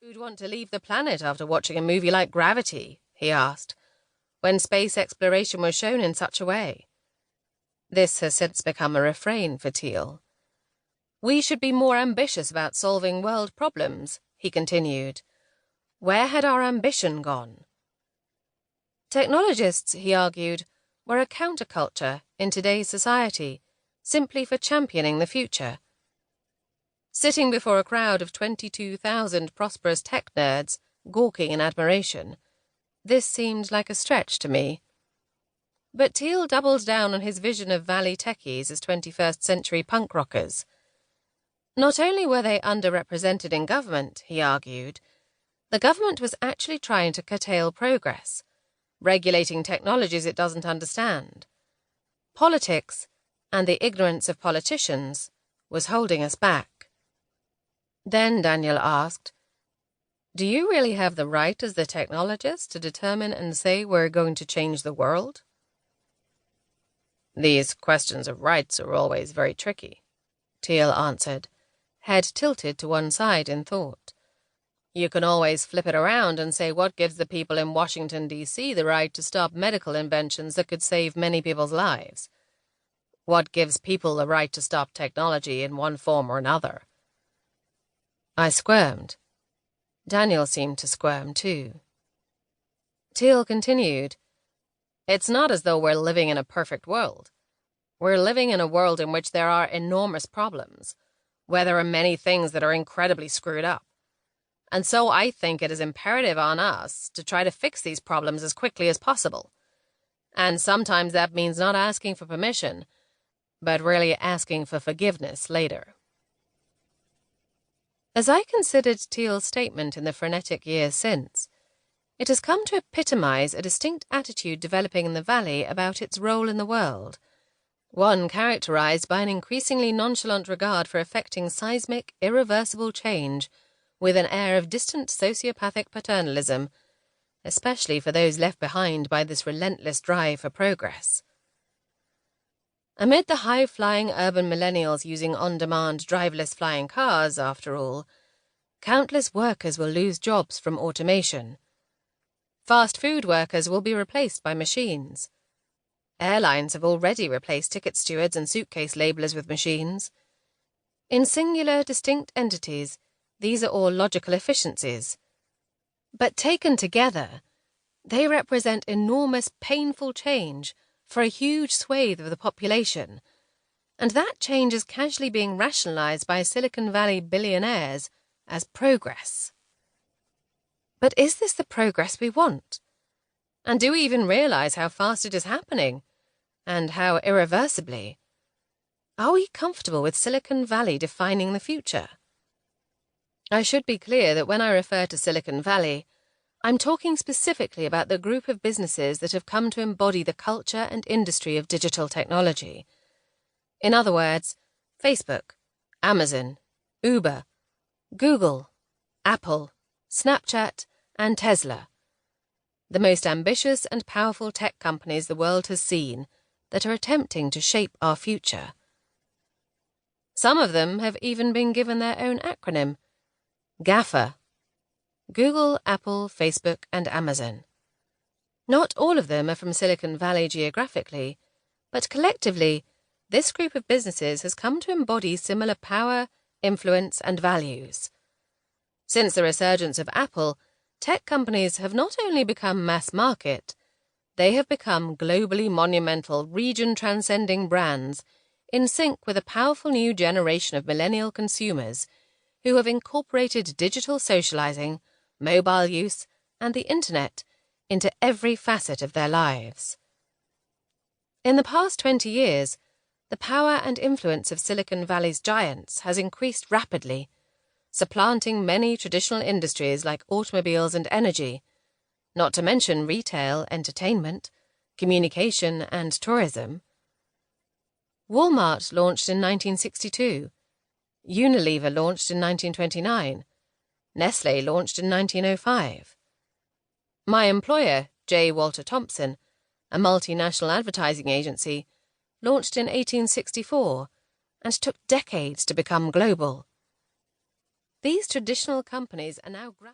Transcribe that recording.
Who'd want to leave the planet after watching a movie like Gravity, he asked, when space exploration was shown in such a way. This has since become a refrain for Teal. We should be more ambitious about solving world problems, he continued. Where had our ambition gone? Technologists, he argued, were a counterculture in today's society, simply for championing the future. Sitting before a crowd of 22,000 prosperous tech nerds, gawking in admiration, this seemed like a stretch to me. But Teal doubled down on his vision of Valley techies as 21st century punk rockers. Not only were they underrepresented in government, he argued, the government was actually trying to curtail progress, regulating technologies it doesn't understand. Politics, and the ignorance of politicians, was holding us back. Then Daniel asked, Do you really have the right as the technologist to determine and say we're going to change the world? These questions of rights are always very tricky, Teal answered, head tilted to one side in thought. You can always flip it around and say what gives the people in Washington, D.C. the right to stop medical inventions that could save many people's lives. What gives people the right to stop technology in one form or another? I squirmed. Daniel seemed to squirm too. Teal continued, It's not as though we're living in a perfect world. We're living in a world in which there are enormous problems, where there are many things that are incredibly screwed up. And so I think it is imperative on us to try to fix these problems as quickly as possible. And sometimes that means not asking for permission, but really asking for forgiveness later. As I considered Teal's statement in the frenetic years since, it has come to epitomize a distinct attitude developing in the Valley about its role in the world, one characterized by an increasingly nonchalant regard for effecting seismic, irreversible change with an air of distant sociopathic paternalism, especially for those left behind by this relentless drive for progress. Amid the high-flying urban millennials using on-demand driverless flying cars, after all, countless workers will lose jobs from automation. Fast food workers will be replaced by machines. Airlines have already replaced ticket stewards and suitcase labelers with machines. In singular, distinct entities, these are all logical efficiencies. But taken together, they represent enormous, painful change for a huge swathe of the population, and that change is casually being rationalized by Silicon Valley billionaires as progress. But is this the progress we want? And do we even realize how fast it is happening, and how irreversibly? Are we comfortable with Silicon Valley defining the future? I should be clear that when I refer to Silicon Valley, I'm talking specifically about the group of businesses that have come to embody the culture and industry of digital technology. In other words, Facebook, Amazon, Uber, Google, Apple, Snapchat, and Tesla. The most ambitious and powerful tech companies the world has seen that are attempting to shape our future. Some of them have even been given their own acronym, GAFA. Google, Apple, Facebook, and Amazon. Not all of them are from Silicon Valley geographically, but collectively, this group of businesses has come to embody similar power, influence, and values. Since the resurgence of Apple, tech companies have not only become mass market, they have become globally monumental, region-transcending brands in sync with a powerful new generation of millennial consumers who have incorporated digital socializing, mobile use, and the internet into every facet of their lives. In the past 20 years, the power and influence of Silicon Valley's giants has increased rapidly, supplanting many traditional industries like automobiles and energy, not to mention retail, entertainment, communication, and tourism. Walmart launched in 1962, Unilever launched in 1929, Nestlé launched in 1905. My employer, J. Walter Thompson, a multinational advertising agency, launched in 1864 and took decades to become global. These traditional companies are now grappling